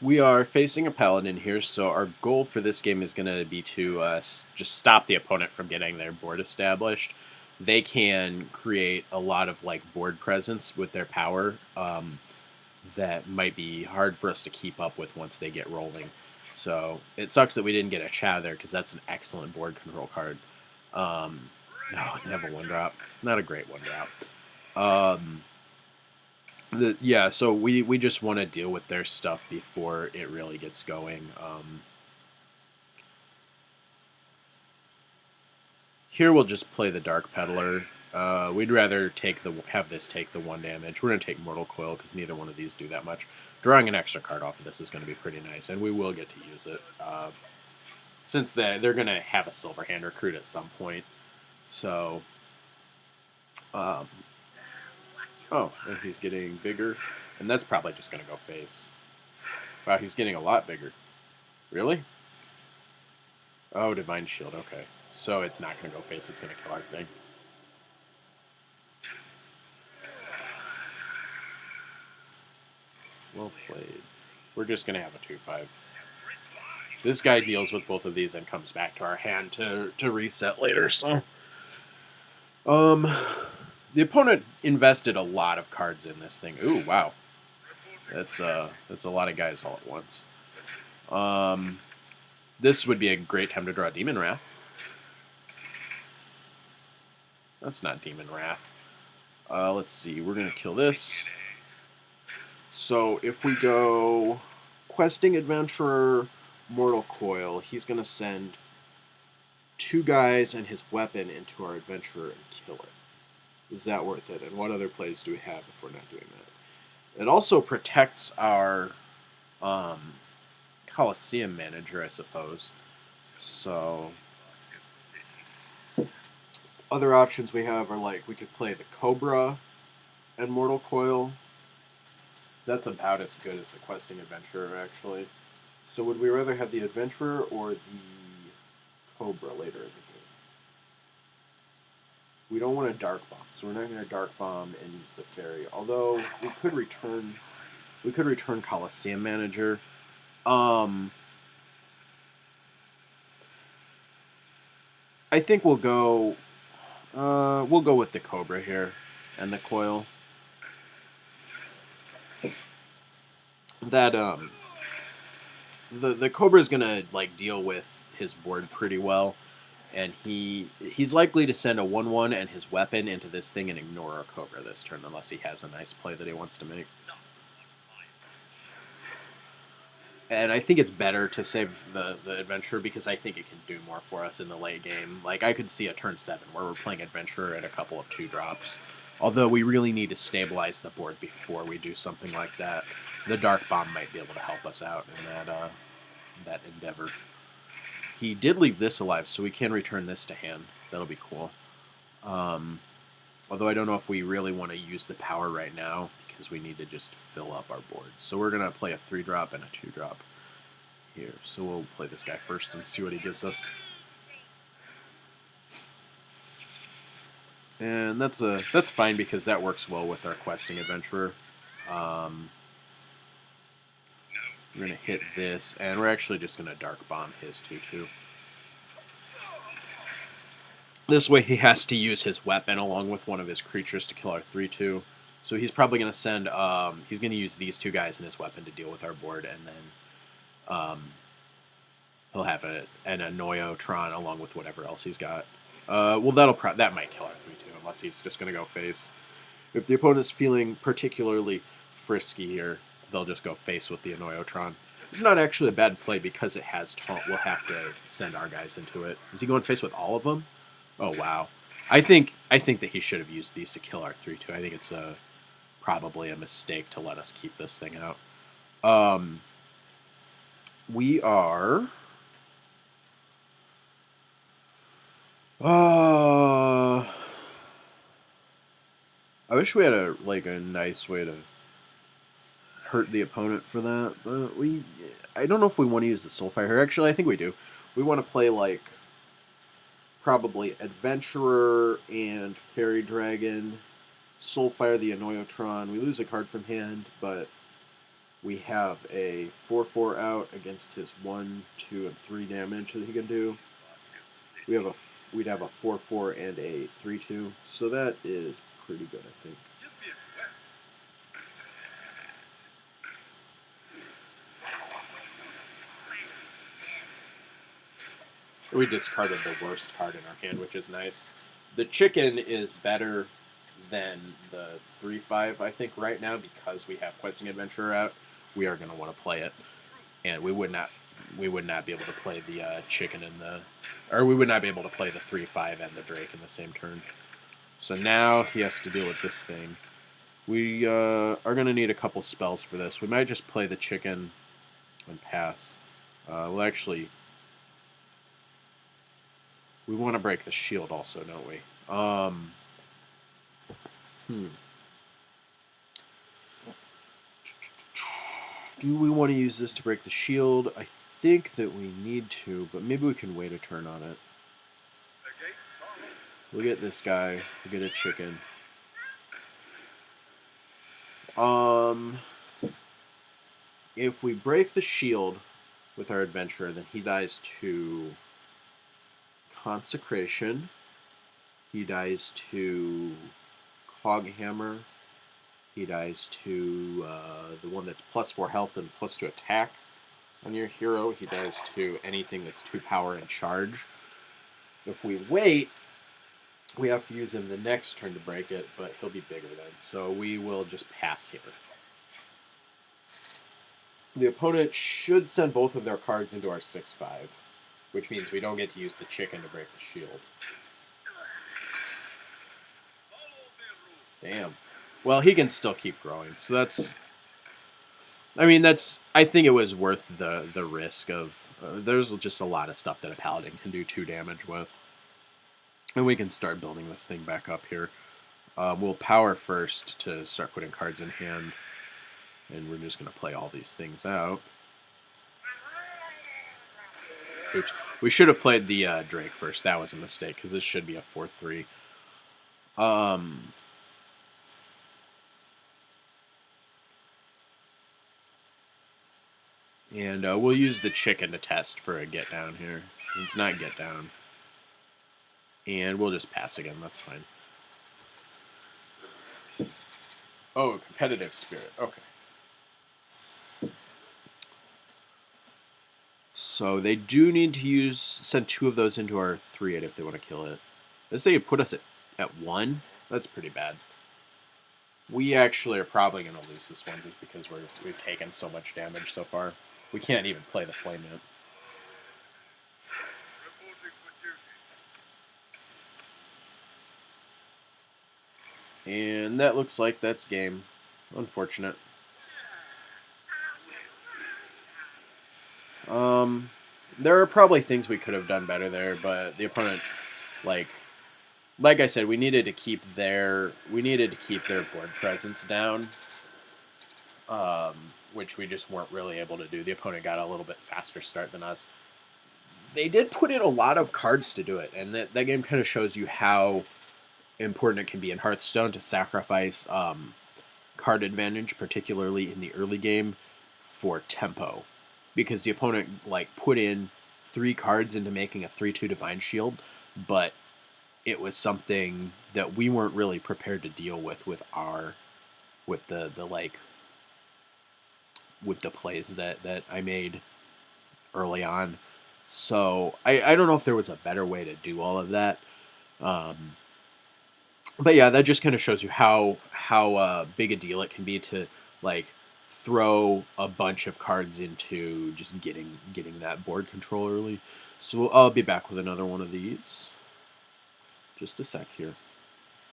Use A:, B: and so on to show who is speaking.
A: We are facing a paladin here, so our goal for this game is going to be to just stop the opponent from getting their board established. They can create a lot of like board presence with their power that might be hard for us to keep up with once they get rolling. So it sucks that we didn't get a Chow there because that's an excellent board control card. No, they have a one drop. Not a great one drop. Yeah, so we just want to deal with their stuff before it really gets going. Here we'll just play the Dark Peddler. We'd rather have this take the 1 damage. We're going to take Mortal Coil because neither one of these do that much. Drawing an extra card off of this is going to be pretty nice, and we will get to use it. Since they're going to have a Silverhand recruit at some point. So, oh, and he's getting bigger, and that's probably just going to go face. Wow, he's getting a lot bigger. Really? Oh, Divine Shield, okay. So it's not going to go face, it's going to kill our thing. Well played. We're just going to have a 2-5. This guy deals with both of these and comes back to our hand to reset later, so... The opponent invested a lot of cards in this thing. Ooh, wow. That's a lot of guys all at once. This would be a great time to draw Demon Wrath. That's not Demon Wrath. Let's see. We're going to kill this. So if we go Questing Adventurer, Mortal Coil, he's going to send 2 guys and his weapon into our Adventurer and kill it. Is that worth it? And what other plays do we have if we're not doing that? It also protects our Coliseum manager, I suppose. So other options we have are like we could play the Cobra and Mortal Coil. That's about as good as the Questing Adventurer, actually. So would we rather have the Adventurer or the Cobra later in the game? We don't want a Dark Bomb, so we're not going to Dark Bomb and use the Fairy. Although we could return Coliseum Manager. I think we'll go with the Cobra here and the Coil. That the Cobra is gonna like deal with his board pretty well, and he's likely to send a 1/1 and his weapon into this thing and ignore our Cobra this turn unless he has a nice play that he wants to make. And I think it's better to save the Adventurer because I think it can do more for us in the late game. Like, I could see a turn 7 where we're playing Adventurer and a couple of 2-drops. Although we really need to stabilize the board before we do something like that. The Dark Bomb might be able to help us out in that endeavor. He did leave this alive, so we can return this to hand. That'll be cool. Although I don't know if we really want to use the power right now because we need to just fill up our board. So we're going to play a 3-drop and a 2-drop here. So we'll play this guy first and see what he gives us. And that's fine because that works well with our Questing Adventurer. We're going to hit this, and we're actually just going to Dark Bomb his 2/2. This way he has to use his weapon along with one of his creatures to kill our 3/2. So he's probably going to send, he's going to use these 2 guys and his weapon to deal with our board, and then he'll have an Anoyotron along with whatever else he's got. Well, that might kill our 3/2 unless he's just going to go face. If the opponent's feeling particularly frisky here, they'll just go face with the Anoyotron. It's not actually a bad play because it has taunt. We'll have to send our guys into it. Is he going face with all of them? Oh, wow. I think that he should have used these to kill our 3/2. I think it's probably a mistake to let us keep this thing out. We are... I wish we had a nice way to hurt the opponent for that. But I don't know if we want to use the Soulfire here. Actually, I think we do. We want to play like probably Adventurer and Fairy Dragon, Soulfire the Anoyotron. We lose a card from hand, but We have a 4/4 out against his 1, 2, and 3 damage that he can do. We'd have a 4/4 and a 3/2, so that is pretty good, I think. We discarded the worst card in our hand, which is nice. The chicken is better than the 3/5, I think, right now, because we have Questing Adventurer out. We are going to want to play it, and we would not be able to play the chicken we would not be able to play the 3/5 and the Drake in the same turn. So now he has to deal with this thing. We are going to need a couple spells for this. We might just play the chicken and pass. We want to break the shield also, don't we? Do we want to use this to break the shield? I think that we need to, but maybe we can wait a turn on it. We'll get this guy. We'll get a chicken. If we break the shield with our adventurer, then he dies to Consecration. He dies to Coghammer. He dies to the one that's +4 health and +2 attack on your hero. He dies to anything that's 2 power and charge. If we wait, we have to use him the next turn to break it, but he'll be bigger then. So we will just pass here. The opponent should send both of their cards into our 6/5, which means we don't get to use the chicken to break the shield. Damn. Well, he can still keep growing, so that's... I think it was worth the risk of... there's just a lot of stuff that a paladin can do 2 damage with. And we can start building this thing back up here. We'll power first to start putting cards in hand. And we're just going to play all these things out. Oops. We should have played the Drake first. That was a mistake, because this should be a 4/3. And we'll use the chicken to test for a get down here. It's not get down. And we'll just pass again. That's fine. Oh, competitive spirit. Okay. So they do need to send 2 of those into our 3/8 if they want to kill it. Let's say you put us at 1. That's pretty bad. We actually are probably going to lose this one just because we've taken so much damage so far. We can't even play the Flame Imp. And that looks like that's game. Unfortunate. There are probably things we could have done better there, but the opponent, like I said, we needed to keep their board presence down, which we just weren't really able to do. The opponent got a little bit faster start than us. They did put in a lot of cards to do it, and that game kind of shows you how important it can be in Hearthstone to sacrifice card advantage, particularly in the early game, for tempo. Because the opponent put in 3 cards into making a 3/2 Divine Shield, but it was something that we weren't really prepared to deal with the plays that I made early on. So I don't know if there was a better way to do all of that. But yeah, that just kind of shows you how big a deal it can be to throw a bunch of cards into just getting that board control early. So I'll be back with another one of these. Just a sec here.